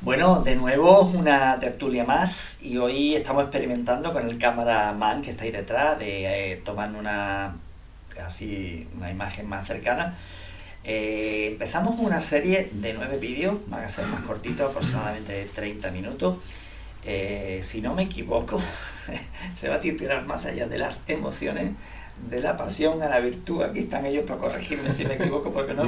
Bueno, de nuevo una tertulia más y hoy estamos experimentando con el cameraman que está ahí detrás de tomar una imagen más cercana. Empezamos una serie de 9 vídeos, van a ser más cortitos, aproximadamente de 30 minutos. Si no me equivoco, se va a titular Más allá de las emociones, de la pasión a la virtud. Aquí están ellos para corregirme si me equivoco, porque no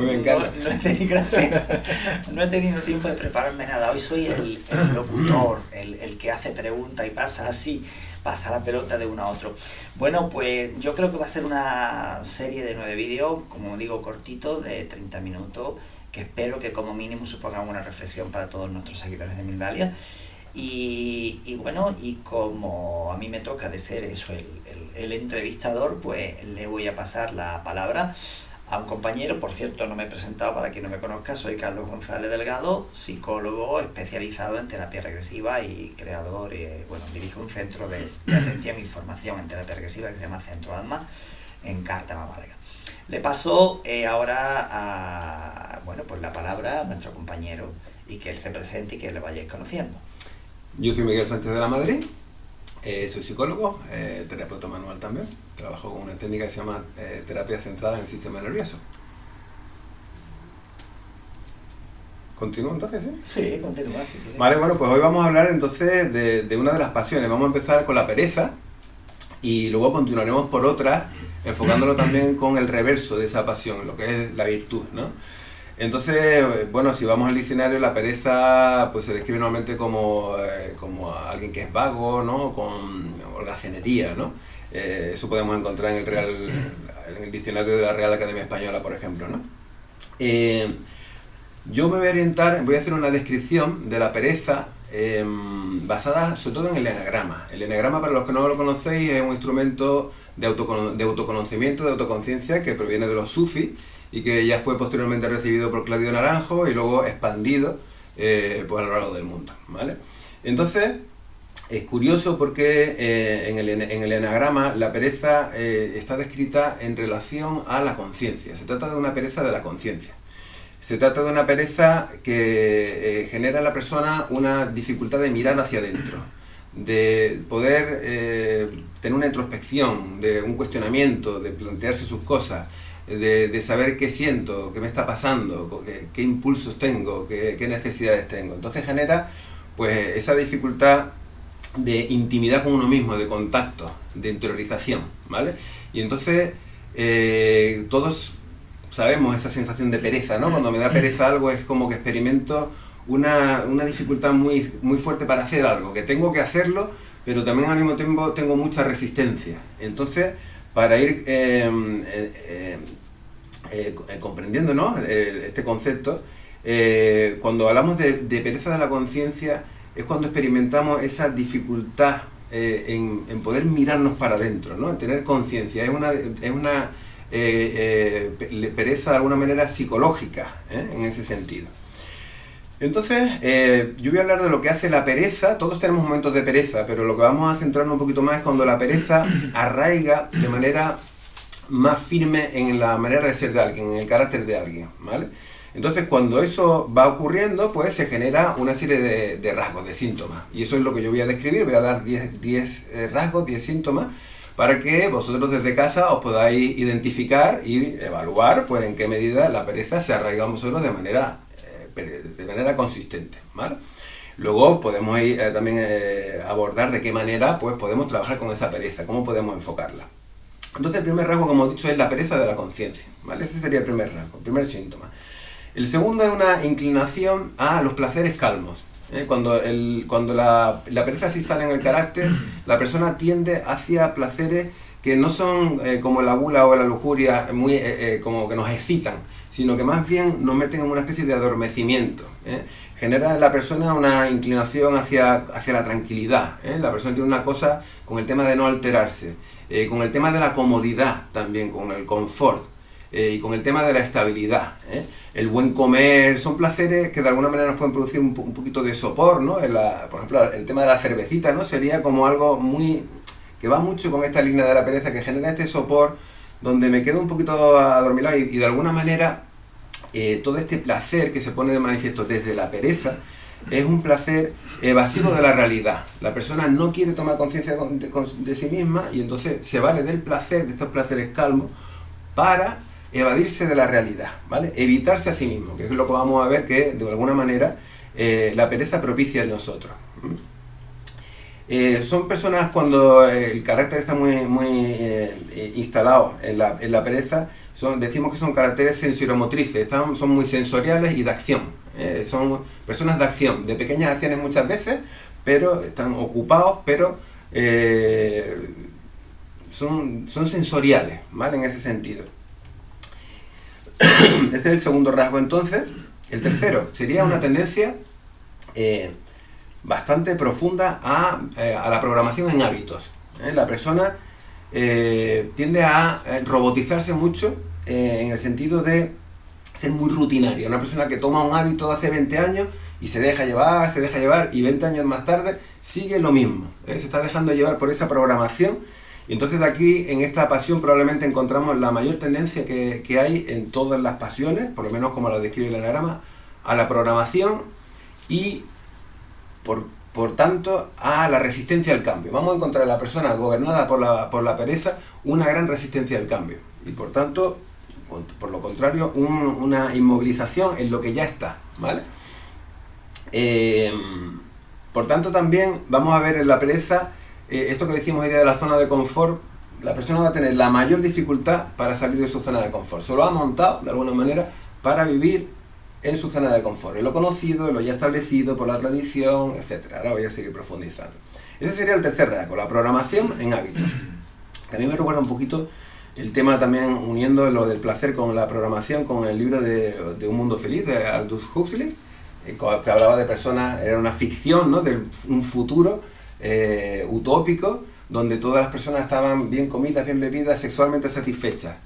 he tenido tiempo de prepararme nada. Hoy soy el locutor, el que hace preguntas y pasa la pelota de uno a otro. Bueno, pues yo creo que va a ser una serie de 9 vídeos, como digo, cortitos, de 30 minutos, que espero que como mínimo supongan una reflexión para todos nuestros seguidores de Mindalia. Y bueno, y como a mí me toca de ser eso, el entrevistador, pues le voy a pasar la palabra a un compañero. Por cierto, no me he presentado para quien no me conozca, soy Carlos González Delgado, psicólogo especializado en terapia regresiva y creador, dirijo un centro de atención y formación en terapia regresiva que se llama Centro Alma en Cártama, Málaga. Le paso ahora la palabra a nuestro compañero y que él se presente y que le vayáis conociendo. Yo soy Miguel Sánchez de la Madrid, soy psicólogo, terapeuta manual también. Trabajo con una técnica que se llama terapia centrada en el sistema nervioso. ¿Continúo entonces? Sí, continúa. Sí, vale, bueno, pues hoy vamos a hablar entonces de una de las pasiones. Vamos a empezar con la pereza y luego continuaremos por otra, enfocándolo también con el reverso de esa pasión, lo que es la virtud, ¿no? Entonces, bueno, si vamos al diccionario, la pereza pues se describe normalmente como alguien que es vago, ¿no? Con holgazanería, ¿no? Eso podemos encontrar en el diccionario de la Real Academia Española, por ejemplo, ¿no? Yo me voy a orientar, voy a hacer una descripción de la pereza basada sobre todo en el enagrama. El enagrama, para los que no lo conocéis, es un instrumento de autoconocimiento, de autoconciencia, que proviene de los sufis y que ya fue posteriormente recibido por Claudio Naranjo y luego expandido pues a lo largo del mundo, ¿vale? Entonces, es curioso porque en el enagrama la pereza está descrita en relación a la conciencia. Se trata de una pereza de la conciencia. Se trata de una pereza que genera en la persona una dificultad de mirar hacia adentro, de poder tener una introspección, de un cuestionamiento, de plantearse sus cosas, de saber qué siento, qué me está pasando, qué impulsos tengo, qué necesidades tengo. Entonces genera pues esa dificultad de intimidad con uno mismo, de contacto, de interiorización, ¿vale? Y entonces todos sabemos esa sensación de pereza, ¿no? Cuando me da pereza algo es como que experimento una dificultad muy, muy fuerte para hacer algo, que tengo que hacerlo, pero también al mismo tiempo tengo mucha resistencia. Entonces, para ir comprendiendo, ¿no? Este concepto, cuando hablamos de pereza de la conciencia, es cuando experimentamos esa dificultad en poder mirarnos para adentro, ¿no? En tener conciencia. Es una pereza de alguna manera psicológica, en ese sentido. Entonces, yo voy a hablar de lo que hace la pereza. Todos tenemos momentos de pereza, pero lo que vamos a centrarnos un poquito más es cuando la pereza arraiga de manera más firme en la manera de ser de alguien, en el carácter de alguien, ¿vale? Entonces, cuando eso va ocurriendo, pues se genera una serie de rasgos, de síntomas. Y eso es lo que yo voy a describir. Voy a dar 10 rasgos, 10 síntomas, para que vosotros desde casa os podáis identificar y evaluar pues en qué medida la pereza se arraiga en vosotros de manera consistente, ¿vale? Luego podemos ir, también abordar de qué manera pues podemos trabajar con esa pereza, cómo podemos enfocarla. Entonces el primer rasgo, como he dicho, es la pereza de la conciencia, ¿vale? Ese sería el primer rasgo, el primer síntoma. El segundo es una inclinación a los placeres calmos. Cuando la pereza se instala en el carácter, la persona tiende hacia placeres que no son como la gula o la lujuria, muy como que nos excitan, sino que más bien nos meten en una especie de adormecimiento. Genera en la persona una inclinación hacia la tranquilidad. La persona tiene una cosa con el tema de no alterarse, con el tema de la comodidad también, con el confort, y con el tema de la estabilidad. El buen comer, son placeres que de alguna manera nos pueden producir un poquito de sopor, ¿no? Por ejemplo, el tema de la cervecita, ¿no? Sería como algo muy que va mucho con esta línea de la pereza, que genera este sopor donde me quedo un poquito adormilado y de alguna manera todo este placer que se pone de manifiesto desde la pereza es un placer evasivo de la realidad. La persona no quiere tomar conciencia de sí misma y entonces se vale del placer, de estos placeres calmos, para evadirse de la realidad, ¿vale? Evitarse a sí mismo, que es lo que vamos a ver que de alguna manera la pereza propicia en nosotros. Son personas cuando el carácter está muy instalado en la pereza, decimos que son caracteres sensoromotrices, son muy sensoriales y de acción. Son personas de acción, de pequeñas acciones muchas veces, pero están ocupados, pero son sensoriales, ¿vale? En ese sentido. Este es el segundo rasgo. Entonces, el tercero sería una tendencia bastante profunda a la programación en hábitos. La persona tiende a robotizarse mucho en el sentido de ser muy rutinaria. Una persona que toma un hábito de hace 20 años y se deja llevar y 20 años más tarde sigue lo mismo. Se está dejando llevar por esa programación. Y entonces de aquí, en esta pasión, probablemente encontramos la mayor tendencia que hay en todas las pasiones, por lo menos como la describe el enagrama, a la programación y, por tanto, a la resistencia al cambio. Vamos a encontrar en la persona gobernada por la pereza una gran resistencia al cambio. Y por tanto, por lo contrario, una inmovilización en lo que ya está, ¿vale? Por tanto, también vamos a ver en la pereza esto que decimos hoy día de la zona de confort. La persona va a tener la mayor dificultad para salir de su zona de confort. Se lo ha montado, de alguna manera, para vivir en su zona de confort, en lo conocido, en lo ya establecido por la tradición, etc. Ahora voy a seguir profundizando. Ese sería el tercer rasgo, la programación en hábitos. También me recuerda un poquito el tema también uniendo lo del placer con la programación, con el libro de Un Mundo Feliz de Aldous Huxley, que hablaba de personas, era una ficción, ¿no?, de un futuro utópico, donde todas las personas estaban bien comidas, bien bebidas, sexualmente satisfechas.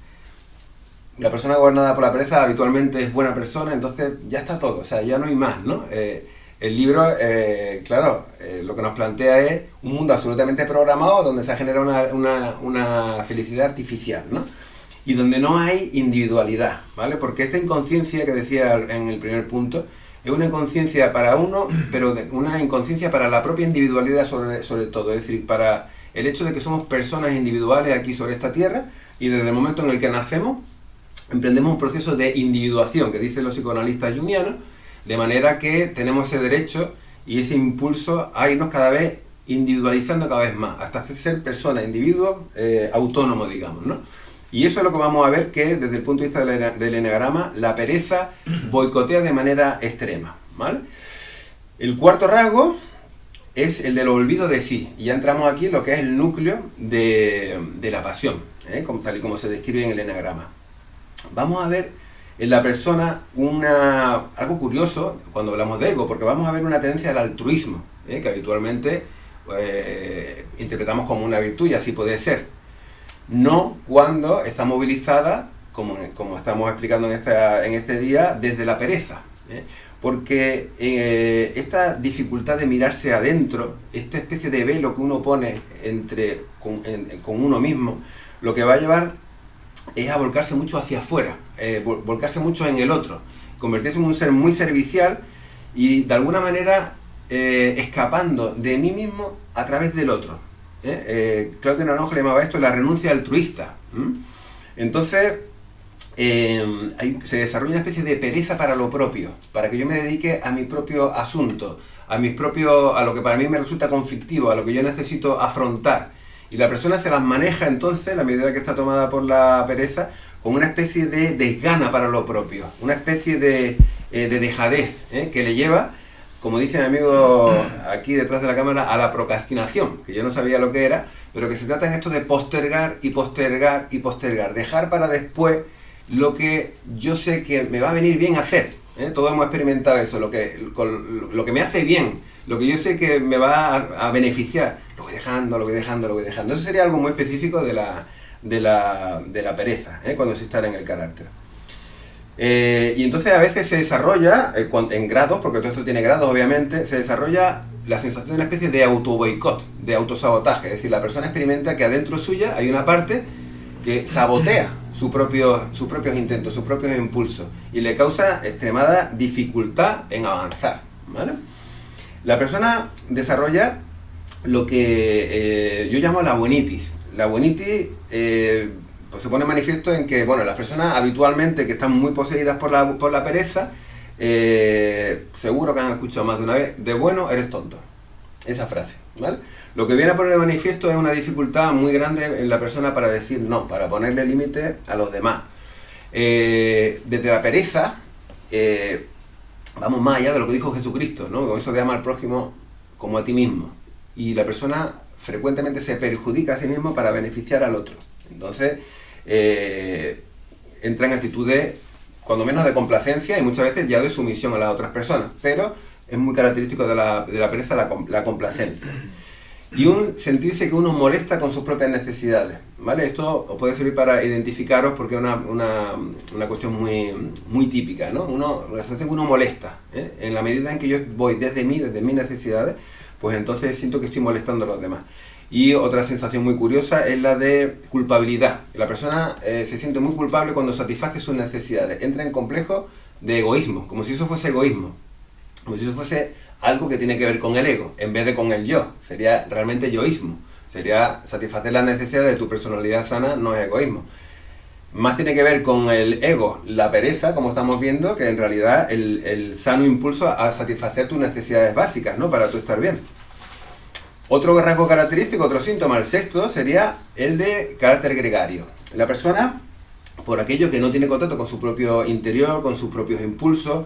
La persona gobernada por la pereza habitualmente es buena persona, entonces ya está todo, o sea, ya no hay más, ¿no? El libro, claro, lo que nos plantea es un mundo absolutamente programado donde se genera una felicidad artificial, ¿no? Y donde no hay individualidad, ¿vale? Porque esta inconsciencia que decía en el primer punto es una inconsciencia para uno, pero una inconsciencia para la propia individualidad sobre todo, es decir, para el hecho de que somos personas individuales aquí sobre esta tierra y desde el momento en el que nacemos emprendemos un proceso de individuación que dicen los psicoanalistas jungianos, de manera que tenemos ese derecho y ese impulso a irnos cada vez individualizando cada vez más, hasta ser persona, individuo, autónomo, digamos, ¿no? Y eso es lo que vamos a ver que desde el punto de vista del enagrama, la pereza boicotea de manera extrema, ¿vale? El cuarto rasgo es el del olvido de sí, y ya entramos aquí en lo que es el núcleo de la pasión, tal y como se describe en el enagrama. Vamos a ver en la persona algo curioso cuando hablamos de ego, porque vamos a ver una tendencia al altruismo, que habitualmente interpretamos como una virtud y así puede ser. No cuando está movilizada, como estamos explicando en este día, desde la pereza. Porque esta dificultad de mirarse adentro, esta especie de velo que uno pone con uno mismo, lo que va a llevar es a volcarse mucho hacia afuera, volcarse mucho en el otro, convertirse en un ser muy servicial y de alguna manera escapando de mí mismo a través del otro. Claudio Naranjo le llamaba esto la renuncia altruista. Entonces se desarrolla una especie de pereza para lo propio, para que yo me dedique a mi propio asunto, a lo que para mí me resulta conflictivo, a lo que yo necesito afrontar. Y la persona se las maneja entonces, la medida que está tomada por la pereza, con una especie de desgana para lo propio, una especie de dejadez, que le lleva, como dice mi amigo aquí detrás de la cámara, a la procrastinación, que yo no sabía lo que era, pero que se trata en esto de postergar y postergar y postergar, dejar para después lo que yo sé que me va a venir bien hacer. Todos hemos experimentado eso, lo que me hace bien, lo que yo sé que me va a beneficiar, lo voy dejando. Eso sería algo muy específico de la pereza, cuando se está en el carácter. Y entonces a veces se desarrolla, en grados, porque todo esto tiene grados obviamente, se desarrolla la sensación de una especie de autoboicot, de autosabotaje. Es decir, la persona experimenta que adentro suya hay una parte que sabotea sus propios intentos, sus propios impulsos, y le causa extremada dificultad en avanzar, ¿vale? La persona desarrolla lo que yo llamo la buenitis. La buenitis pues se pone manifiesto en que, bueno, las personas habitualmente que están muy poseídas por la pereza, seguro que han escuchado más de una vez: de bueno eres tonto. Esa frase, ¿vale? Lo que viene a poner de manifiesto es una dificultad muy grande en la persona para decir no, para ponerle límite a los demás. Desde la pereza, vamos más allá de lo que dijo Jesucristo, ¿no? Eso de amar al prójimo como a ti mismo. Y la persona frecuentemente se perjudica a sí mismo para beneficiar al otro. Entonces, entra en actitudes, cuando menos, de complacencia y muchas veces ya de sumisión a las otras personas. Pero es muy característico de la pereza la complacencia. Y sentirse que uno molesta con sus propias necesidades, ¿vale? Esto os puede servir para identificaros porque es una cuestión muy típica, ¿no? La sensación que uno molesta, ¿eh? En la medida en que yo voy desde mis necesidades, pues entonces siento que estoy molestando a los demás. Y otra sensación muy curiosa es la de culpabilidad. La persona se siente muy culpable cuando satisface sus necesidades. Entra en complejo de egoísmo, como si eso fuese egoísmo, como si eso fuese algo que tiene que ver con el ego, en vez de con el yo. Sería realmente yoísmo. Sería satisfacer las necesidades de tu personalidad sana, no es egoísmo. Más tiene que ver con el ego, la pereza, como estamos viendo, que en realidad el sano impulso a satisfacer tus necesidades básicas, ¿no? Para tú estar bien. Otro rasgo característico, otro síntoma, el sexto, sería el de carácter gregario. La persona, por aquello que no tiene contacto con su propio interior, con sus propios impulsos,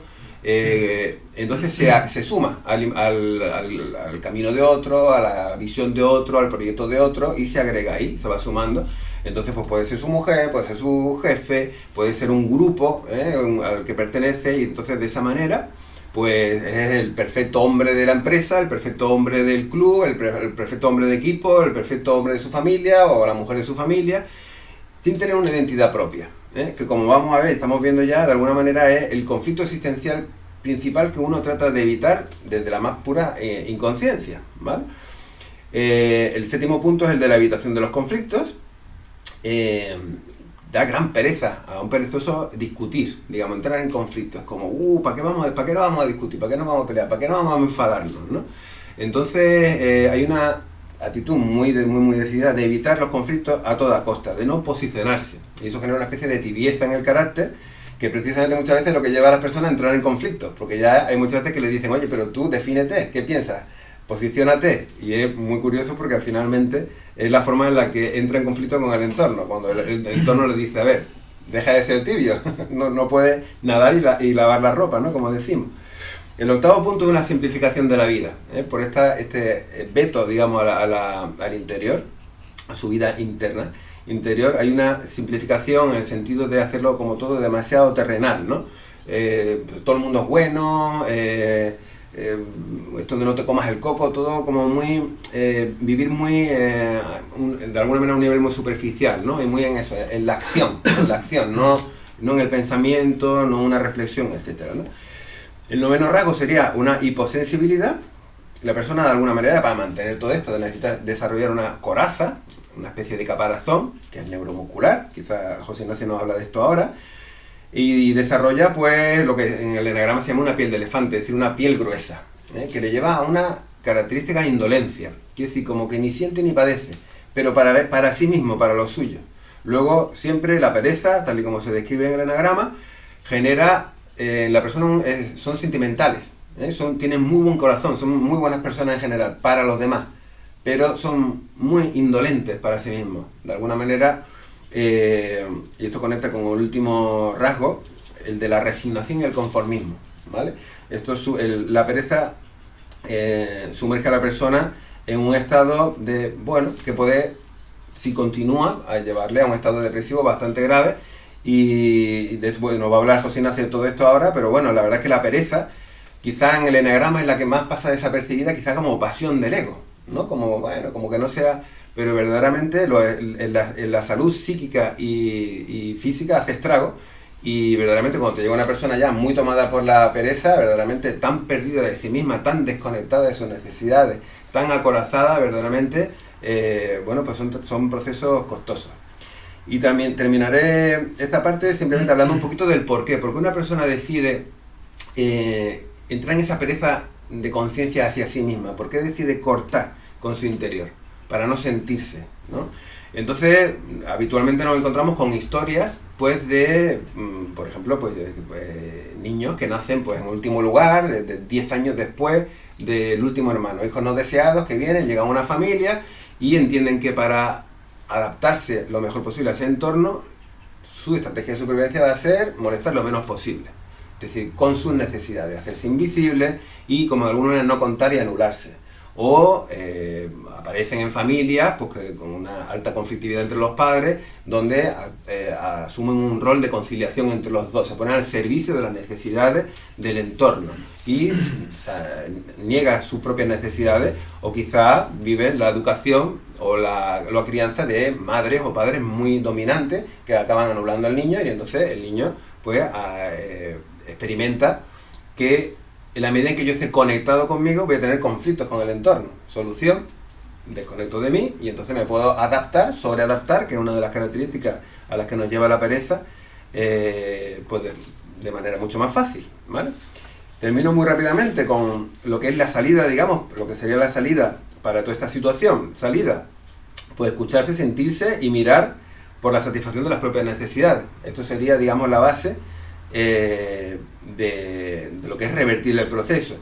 entonces se suma al camino de otro, a la visión de otro, al proyecto de otro, y se agrega ahí, se va sumando. Entonces pues puede ser su mujer, puede ser su jefe, puede ser un grupo al que pertenece, y entonces de esa manera pues es el perfecto hombre de la empresa, el perfecto hombre del club, el perfecto hombre de equipo, el perfecto hombre de su familia o la mujer de su familia, sin tener una identidad propia. Que, como vamos a ver, estamos viendo ya, de alguna manera es el conflicto existencial principal que uno trata de evitar desde la más pura inconsciencia, ¿vale? El séptimo punto es el de la evitación de los conflictos. Da gran pereza a un perezoso discutir, digamos, entrar en conflictos. Es como, ¿para qué no vamos a discutir? ¿Para qué no vamos a pelear? ¿Para qué no vamos a enfadarnos, ¿no? Entonces hay una actitud muy decidida de evitar los conflictos a toda costa, de no posicionarse. Y eso genera una especie de tibieza en el carácter, que precisamente muchas veces es lo que lleva a las personas a entrar en conflictos, porque ya hay muchas veces que le dicen: oye, pero tú defínete, ¿qué piensas? Posiciónate. Y es muy curioso porque finalmente es la forma en la que entra en conflicto con el entorno, cuando el entorno le dice: a ver, deja de ser tibio, no puedes nadar y lavar la ropa, ¿no? Como decimos. El octavo punto es una simplificación de la vida, por este veto, digamos, al interior, a su vida interior. Hay una simplificación en el sentido de hacerlo como todo demasiado terrenal, ¿no? Todo el mundo es bueno, esto de no te comas el coco, todo como muy, vivir muy, de alguna manera, a un nivel muy superficial, ¿no? Y muy en eso, en la acción, no en el pensamiento, no en una reflexión, etcétera, ¿no? El noveno rasgo sería una hiposensibilidad. La persona, de alguna manera, para mantener todo esto, necesita desarrollar una coraza, una especie de caparazón, que es neuromuscular, quizá José Ignacio nos habla de esto ahora, y desarrolla pues lo que en el enagrama se llama una piel de elefante, es decir, una piel gruesa, que le lleva a una característica indolencia, quiere decir, como que ni siente ni padece, pero para sí mismo, para lo suyo. Luego, siempre la pereza, tal y como se describe en el enagrama, genera, la persona son sentimentales, tienen muy buen corazón, son muy buenas personas en general, para los demás, pero son muy indolentes para sí mismos. De alguna manera, y esto conecta con el último rasgo, el de la resignación y el conformismo, ¿vale? La pereza sumerge a la persona en un estado de, bueno, que puede, si continúa, a llevarle a un estado depresivo bastante grave. Y después nos va a hablar José Ignacio de todo esto ahora, pero bueno, la verdad es que la pereza, quizá en el enagrama, es la que más pasa desapercibida, quizá como pasión del ego, ¿no? Como, bueno, como que no sea, pero verdaderamente en la salud psíquica y física hace estrago, y verdaderamente cuando te llega una persona ya muy tomada por la pereza, verdaderamente tan perdida de sí misma, tan desconectada de sus necesidades, tan acorazada, verdaderamente, bueno, pues son procesos costosos. Y también terminaré esta parte simplemente hablando un poquito del por qué. Porque una persona decide entrar en esa pereza de conciencia hacia sí misma. ¿Por qué decide cortar con su interior? Para no sentirse, ¿no? Entonces, habitualmente nos encontramos con historias, pues, de, por ejemplo, pues, niños que nacen, pues, en último lugar, de 10 años después del último hermano. Hijos no deseados que vienen, llegan a una familia y entienden que para adaptarse lo mejor posible a ese entorno, su estrategia de supervivencia va a ser molestar lo menos posible. Es decir, con sus necesidades, hacerse invisible y, como de alguna manera, no contar y anularse. O aparecen en familias pues, con una alta conflictividad entre los padres, donde asumen un rol de conciliación entre los dos, se ponen al servicio de las necesidades del entorno y niega sus propias necesidades, o quizás vive la educación o la crianza de madres o padres muy dominantes que acaban anulando al niño, y entonces el niño pues experimenta que en la medida en que yo esté conectado conmigo voy a tener conflictos con el entorno. Solución: desconecto de mí y entonces me puedo adaptar, sobreadaptar, que es una de las características a las que nos lleva la pereza, pues de manera mucho más fácil, ¿vale? Termino muy rápidamente con lo que es la salida, digamos, lo que sería la salida para toda esta situación. Salida: pues escucharse, sentirse y mirar por la satisfacción de las propias necesidades. Esto sería, digamos, la base de lo que es revertir el proceso.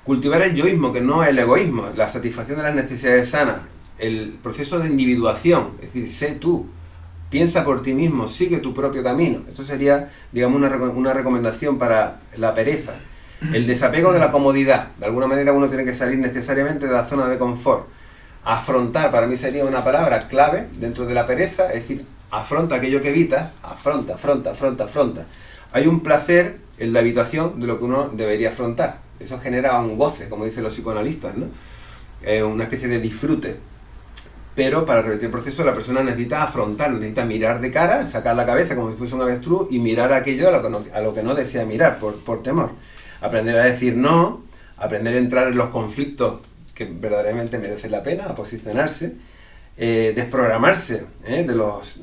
Cultivar el yoísmo, que no el egoísmo, la satisfacción de las necesidades sanas, el proceso de individuación, es decir, sé tú, piensa por ti mismo, sigue tu propio camino. Esto sería, digamos, una recomendación para la pereza. El desapego de la comodidad. De alguna manera uno tiene que salir necesariamente de la zona de confort. Afrontar, para mí sería una palabra clave dentro de la pereza, es decir, afronta aquello que evitas, afronta. Hay un placer en la evitación de lo que uno debería afrontar. Eso genera un goce, como dicen los psicoanalistas, ¿no? Una especie de disfrute. Pero para revertir el proceso la persona necesita afrontar, necesita mirar de cara, sacar la cabeza como si fuese un avestruz y mirar aquello a lo que no desea mirar por temor. Aprender a decir no, aprender a entrar en los conflictos que verdaderamente merecen la pena, a posicionarse, desprogramarse de los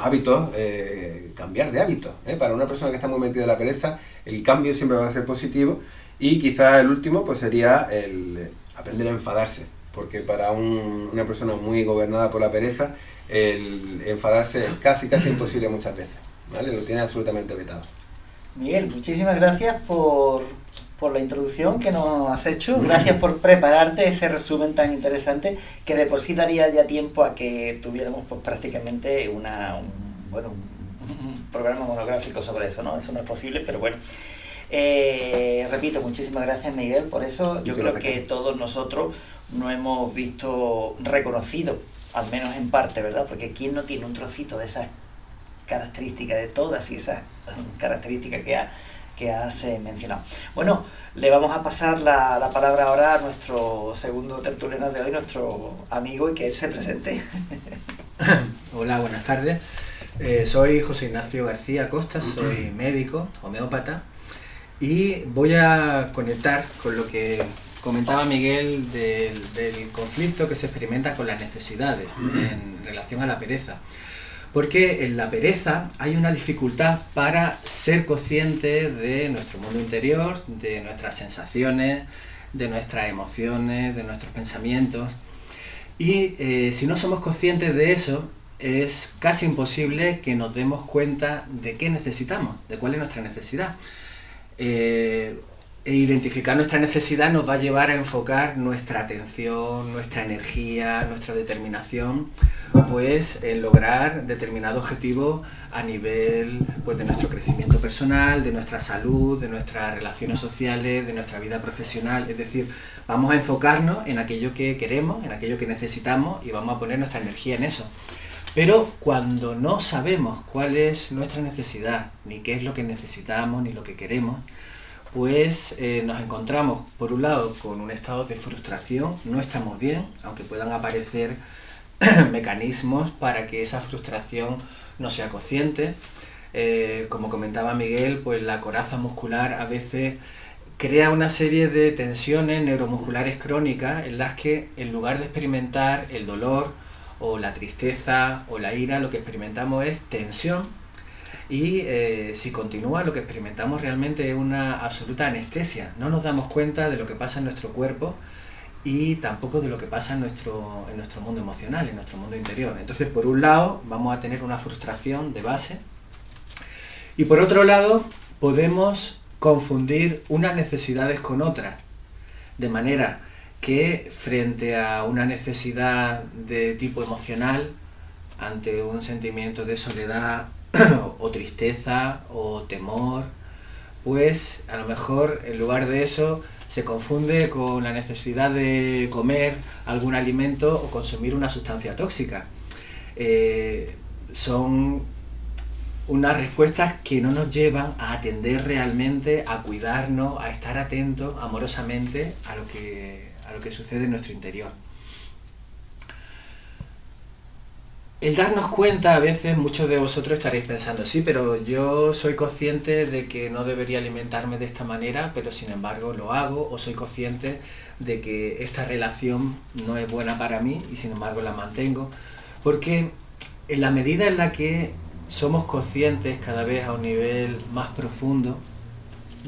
hábitos, cambiar de hábitos. Para una persona que está muy metida en la pereza, el cambio siempre va a ser positivo. Y quizá el último pues sería el aprender a enfadarse, porque para una persona muy gobernada por la pereza, el enfadarse es casi imposible muchas veces, ¿vale? Lo tiene absolutamente vetado. Miguel, muchísimas gracias por la introducción que nos has hecho. Gracias por prepararte ese resumen tan interesante, que de por sí daría ya tiempo a que tuviéramos pues, prácticamente un programa monográfico sobre eso, ¿no? Eso no es posible, pero bueno. Repito, muchísimas gracias, Miguel, por eso. Yo creo que todos nosotros nos hemos visto reconocidos, al menos en parte, ¿verdad? Porque ¿quién no tiene un trocito de esas características, de todas y esas características que has mencionado? Bueno, le vamos a pasar la palabra ahora a nuestro segundo tertuliano de hoy, nuestro amigo, y que él se presente. Hola, buenas tardes. Soy José Ignacio García Costa, soy médico, homeópata, y voy a conectar con lo que comentaba Miguel del conflicto que se experimenta con las necesidades en relación a la pereza. Porque en la pereza hay una dificultad para ser consciente de nuestro mundo interior, de nuestras sensaciones, de nuestras emociones, de nuestros pensamientos. Y si no somos conscientes de eso, es casi imposible que nos demos cuenta de qué necesitamos, de cuál es nuestra necesidad. Identificar nuestra necesidad nos va a llevar a enfocar nuestra atención, nuestra energía, nuestra determinación, pues en lograr determinado objetivo a nivel pues, de nuestro crecimiento personal, de nuestra salud, de nuestras relaciones sociales, de nuestra vida profesional. Es decir, vamos a enfocarnos en aquello que queremos, en aquello que necesitamos, y vamos a poner nuestra energía en eso. Pero cuando no sabemos cuál es nuestra necesidad, ni qué es lo que necesitamos, ni lo que queremos, pues nos encontramos, por un lado, con un estado de frustración, no estamos bien, aunque puedan aparecer mecanismos para que esa frustración no sea consciente. Como comentaba Miguel, pues la coraza muscular a veces crea una serie de tensiones neuromusculares crónicas en las que, en lugar de experimentar el dolor o la tristeza o la ira, lo que experimentamos es tensión y si continúa lo que experimentamos realmente es una absoluta anestesia. No nos damos cuenta de lo que pasa en nuestro cuerpo y tampoco de lo que pasa en nuestro mundo emocional, en nuestro mundo interior. Entonces, por un lado, vamos a tener una frustración de base y por otro lado, podemos confundir unas necesidades con otras, de manera que frente a una necesidad de tipo emocional, ante un sentimiento de soledad o tristeza o temor, pues a lo mejor en lugar de eso se confunde con la necesidad de comer algún alimento o consumir una sustancia tóxica. Son unas respuestas que no nos llevan a atender realmente, a cuidarnos, a estar atentos amorosamente a lo que sucede en nuestro interior. El darnos cuenta, a veces muchos de vosotros estaréis pensando, sí, pero yo soy consciente de que no debería alimentarme de esta manera, pero sin embargo lo hago, o soy consciente de que esta relación no es buena para mí y sin embargo la mantengo, porque en la medida en la que somos conscientes cada vez a un nivel más profundo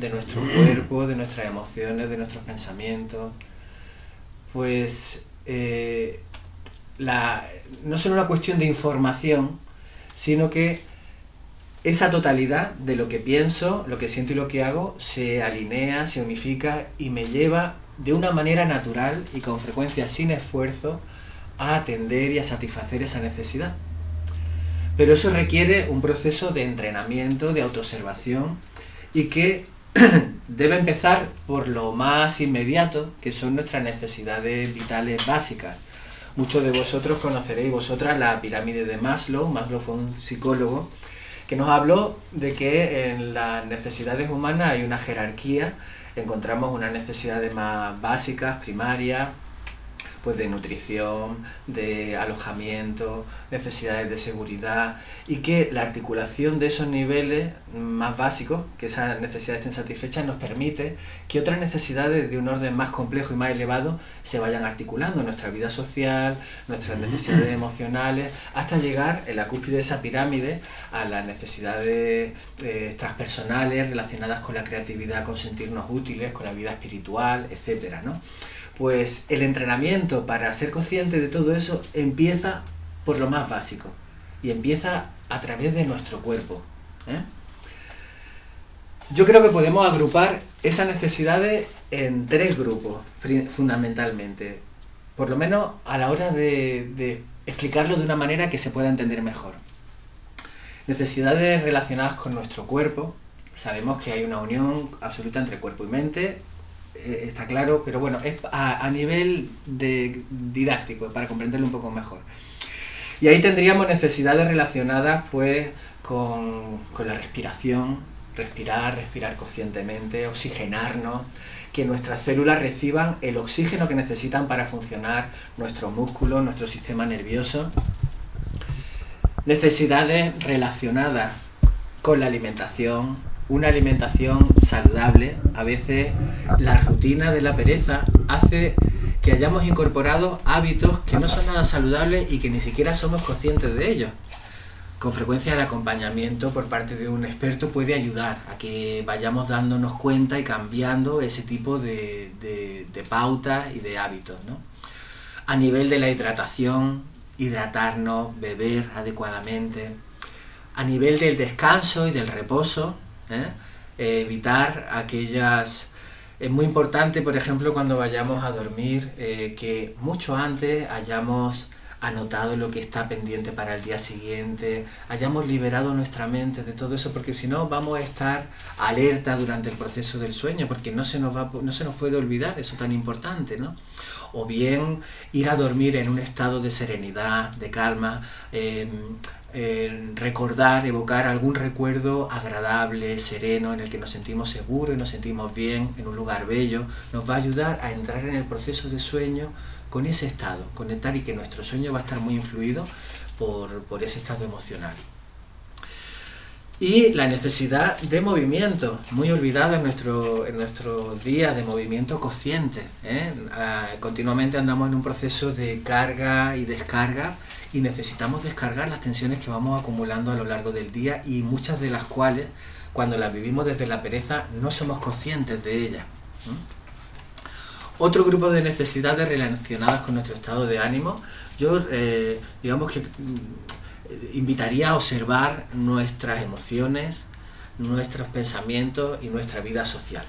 de nuestro cuerpo, de nuestras emociones, de nuestros pensamientos, pues no solo una cuestión de información, sino que esa totalidad de lo que pienso, lo que siento y lo que hago se alinea, se unifica y me lleva de una manera natural y con frecuencia sin esfuerzo a atender y a satisfacer esa necesidad. Pero eso requiere un proceso de entrenamiento, de autoobservación y que debe empezar por lo más inmediato, que son nuestras necesidades vitales básicas. Muchos de vosotros conoceréis la pirámide de Maslow. Maslow fue un psicólogo que nos habló de que en las necesidades humanas hay una jerarquía. Encontramos unas necesidades más básicas, primarias, pues de nutrición, de alojamiento, necesidades de seguridad, y que la articulación de esos niveles más básicos, que esas necesidades estén satisfechas, nos permite que otras necesidades de un orden más complejo y más elevado se vayan articulando en nuestra vida social, nuestras necesidades emocionales, hasta llegar en la cúspide de esa pirámide a las necesidades transpersonales relacionadas con la creatividad, con sentirnos útiles, con la vida espiritual, etcétera, ¿no? Pues el entrenamiento para ser consciente de todo eso empieza por lo más básico y empieza a través de nuestro cuerpo, ¿eh? Yo creo que podemos agrupar esas necesidades en 3 grupos fundamentalmente, por lo menos a la hora de explicarlo de una manera que se pueda entender mejor. Necesidades relacionadas con nuestro cuerpo. Sabemos que hay una unión absoluta entre cuerpo y mente, está claro, pero bueno, es a nivel didáctico, para comprenderlo un poco mejor. Y ahí tendríamos necesidades relacionadas pues con la respiración, respirar conscientemente, oxigenarnos, que nuestras células reciban el oxígeno que necesitan para funcionar nuestros músculos, nuestro sistema nervioso. Necesidades relacionadas con la alimentación, una alimentación saludable. A veces la rutina de la pereza hace que hayamos incorporado hábitos que no son nada saludables y que ni siquiera somos conscientes de ellos. Con frecuencia el acompañamiento por parte de un experto puede ayudar a que vayamos dándonos cuenta y cambiando ese tipo de pautas y de hábitos, ¿no? A nivel de la hidratación, hidratarnos, beber adecuadamente. A nivel del descanso y del reposo, evitar aquellas... Es muy importante, por ejemplo, cuando vayamos a dormir, que mucho antes hayamos anotado lo que está pendiente para el día siguiente, hayamos liberado nuestra mente de todo eso, porque si no vamos a estar alerta durante el proceso del sueño, porque no se nos puede olvidar eso tan importante, ¿no? O bien ir a dormir en un estado de serenidad, de calma, recordar, evocar algún recuerdo agradable, sereno, en el que nos sentimos seguros y nos sentimos bien, en un lugar bello, nos va a ayudar a entrar en el proceso de sueño con ese estado, conectar, y que nuestro sueño va a estar muy influido por ese estado emocional. Y la necesidad de movimiento, muy olvidada en nuestros días, de movimiento consciente, ¿eh? Continuamente andamos en un proceso de carga y descarga y necesitamos descargar las tensiones que vamos acumulando a lo largo del día y muchas de las cuales, cuando las vivimos desde la pereza, no somos conscientes de ellas. Otro grupo de necesidades relacionadas con nuestro estado de ánimo, yo digamos que invitaría a observar nuestras emociones, nuestros pensamientos y nuestra vida social.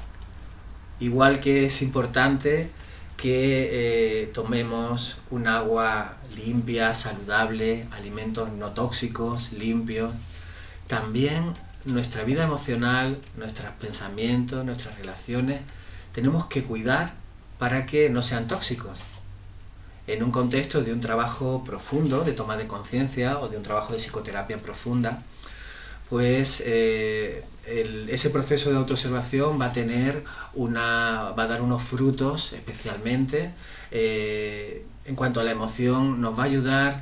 Igual que es importante que tomemos un agua limpia, saludable, alimentos no tóxicos, limpios, también nuestra vida emocional, nuestros pensamientos, nuestras relaciones, tenemos que cuidar para que no sean tóxicos. En un contexto de un trabajo profundo, de toma de conciencia o de un trabajo de psicoterapia profunda, pues ese proceso de autoobservación va a dar unos frutos especialmente. En cuanto a la emoción, nos va a ayudar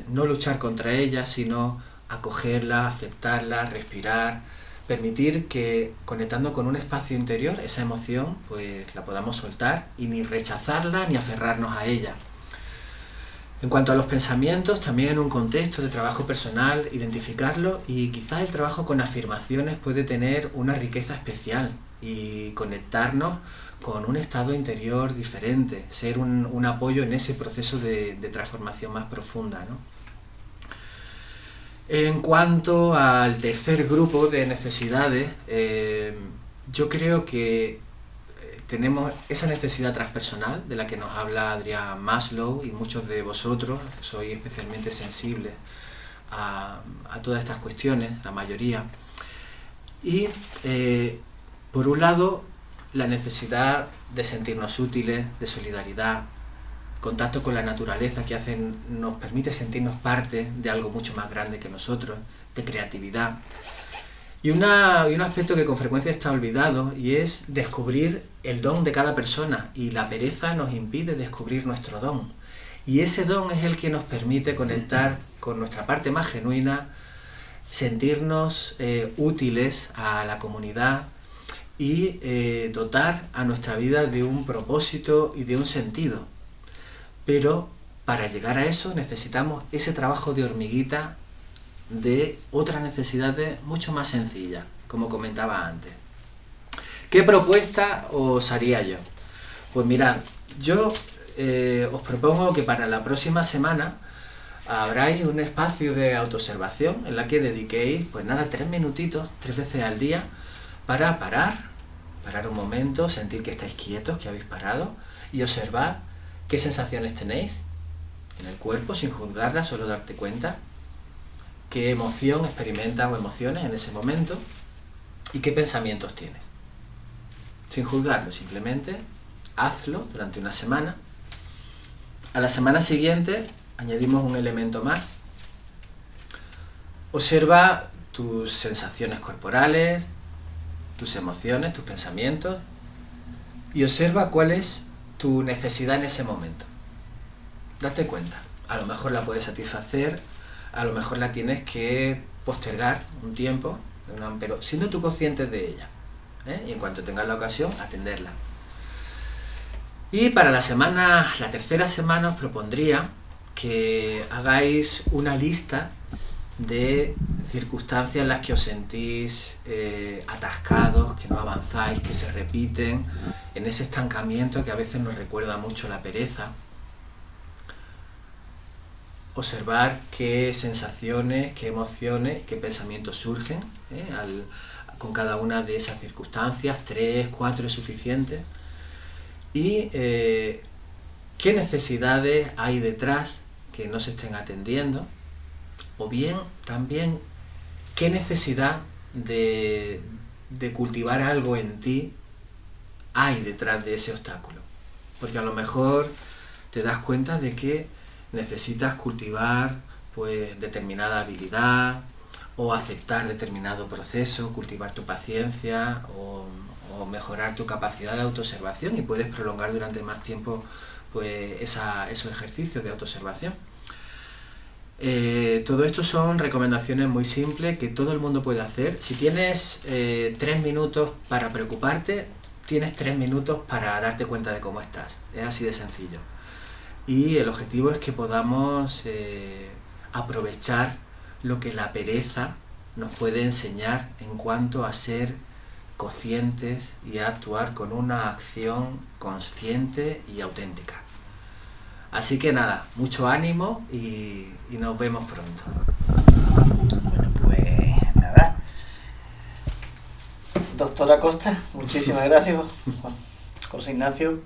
no luchar contra ella, sino acogerla, aceptarla, respirar, permitir que, conectando con un espacio interior, esa emoción pues la podamos soltar y ni rechazarla ni aferrarnos a ella. En cuanto a los pensamientos, también en un contexto de trabajo personal, identificarlo, y quizás el trabajo con afirmaciones puede tener una riqueza especial y conectarnos con un estado interior diferente, ser un apoyo en ese proceso de transformación más profunda, ¿no? En cuanto al tercer grupo de necesidades, yo creo que tenemos esa necesidad transpersonal de la que nos habla Adrián Maslow, y muchos de vosotros sois especialmente sensibles a todas estas cuestiones, la mayoría. Y por un lado, la necesidad de sentirnos útiles, de solidaridad, contacto con la naturaleza que nos permite sentirnos parte de algo mucho más grande que nosotros, de creatividad. Y un aspecto que con frecuencia está olvidado, y es descubrir el don de cada persona, y la pereza nos impide descubrir nuestro don. Y ese don es el que nos permite conectar con nuestra parte más genuina, sentirnos útiles a la comunidad y dotar a nuestra vida de un propósito y de un sentido. Pero para llegar a eso necesitamos ese trabajo de hormiguita de otras necesidades mucho más sencillas, como comentaba antes. ¿Qué propuesta os haría yo? Pues mirad, yo os propongo que para la próxima semana habráis un espacio de autoobservación en la que dediquéis, pues nada, 3 minutitos, 3 veces al día, para parar un momento, sentir que estáis quietos, que habéis parado, y observar qué sensaciones tenéis en el cuerpo, sin juzgarlas, solo darte cuenta, qué emoción experimentas o emociones en ese momento, y qué pensamientos tienes. Sin juzgarlo, simplemente hazlo durante una semana. A la semana siguiente añadimos un elemento más. Observa tus sensaciones corporales, tus emociones, tus pensamientos, y observa cuál es tu necesidad en ese momento. Date cuenta. A lo mejor la puedes satisfacer, a lo mejor la tienes que postergar un tiempo, pero siendo tú consciente de ella, y en cuanto tengas la ocasión, atenderla. Y para la tercera semana os propondría que hagáis una lista de circunstancias en las que os sentís atascados, que no avanzáis, que se repiten, en ese estancamiento que a veces nos recuerda mucho la pereza. Observar qué sensaciones, qué emociones, qué pensamientos surgen con cada una de esas circunstancias. 3, 4 es suficiente. Y qué necesidades hay detrás que no se estén atendiendo, o bien también qué necesidad de cultivar algo en ti hay detrás de ese obstáculo. Porque a lo mejor te das cuenta de que necesitas cultivar pues determinada habilidad, o aceptar determinado proceso, cultivar tu paciencia, o mejorar tu capacidad de autoobservación, y puedes prolongar durante más tiempo pues esos ejercicios de autoobservación. Todo esto son recomendaciones muy simples que todo el mundo puede hacer. Si tienes 3 minutos para preocuparte, tienes 3 minutos para darte cuenta de cómo estás. Es así de sencillo. Y el objetivo es que podamos aprovechar lo que la pereza nos puede enseñar en cuanto a ser conscientes y a actuar con una acción consciente y auténtica. Así que nada, mucho ánimo y nos vemos pronto. Bueno, pues nada. Doctora Costa, muchísimas gracias. José Ignacio.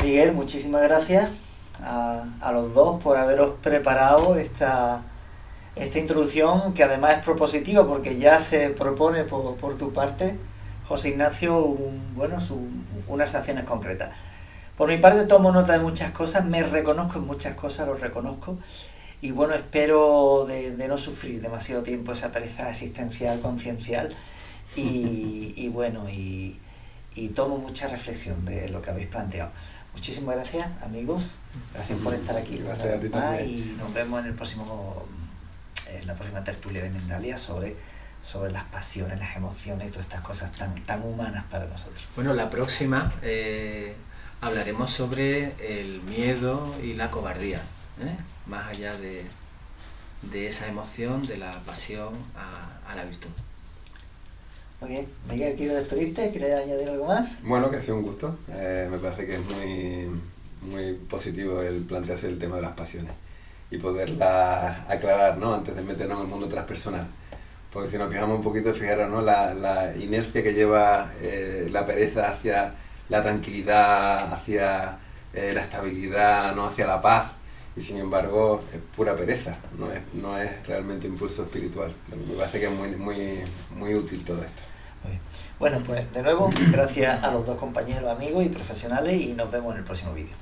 Miguel, muchísimas gracias a los dos por haberos preparado esta introducción, que además es propositiva porque ya se propone por tu parte, José Ignacio, unas acciones concretas. Por mi parte tomo nota de muchas cosas, me reconozco en muchas cosas, lo reconozco, y bueno, espero de no sufrir demasiado tiempo esa pereza existencial, conciencial, y tomo mucha reflexión de lo que habéis planteado. Muchísimas gracias, amigos, gracias por estar aquí. Gracias a ti también. Y nos vemos en la próxima tertulia de Mindalia sobre las pasiones, las emociones y todas estas cosas tan humanas para nosotros. Bueno, la próxima hablaremos sobre el miedo y la cobardía, más allá de esa emoción, de la pasión a la virtud. Muy bien. Miguel, ¿quieres despedirte? ¿Quieres añadir algo más? Bueno, que ha sido un gusto. Me parece que es muy positivo el plantearse el tema de las pasiones y poderla aclarar, ¿no? Antes de meternos en el mundo transpersonal. Porque si nos fijamos un poquito, fijaros, ¿no? La inercia que lleva la pereza hacia la tranquilidad, hacia la estabilidad, ¿no? Hacia la paz, y sin embargo es pura pereza, no es realmente impulso espiritual. Me parece que es muy útil todo esto. Muy bien. Bueno, pues de nuevo, gracias a los dos compañeros, amigos y profesionales, y nos vemos en el próximo vídeo.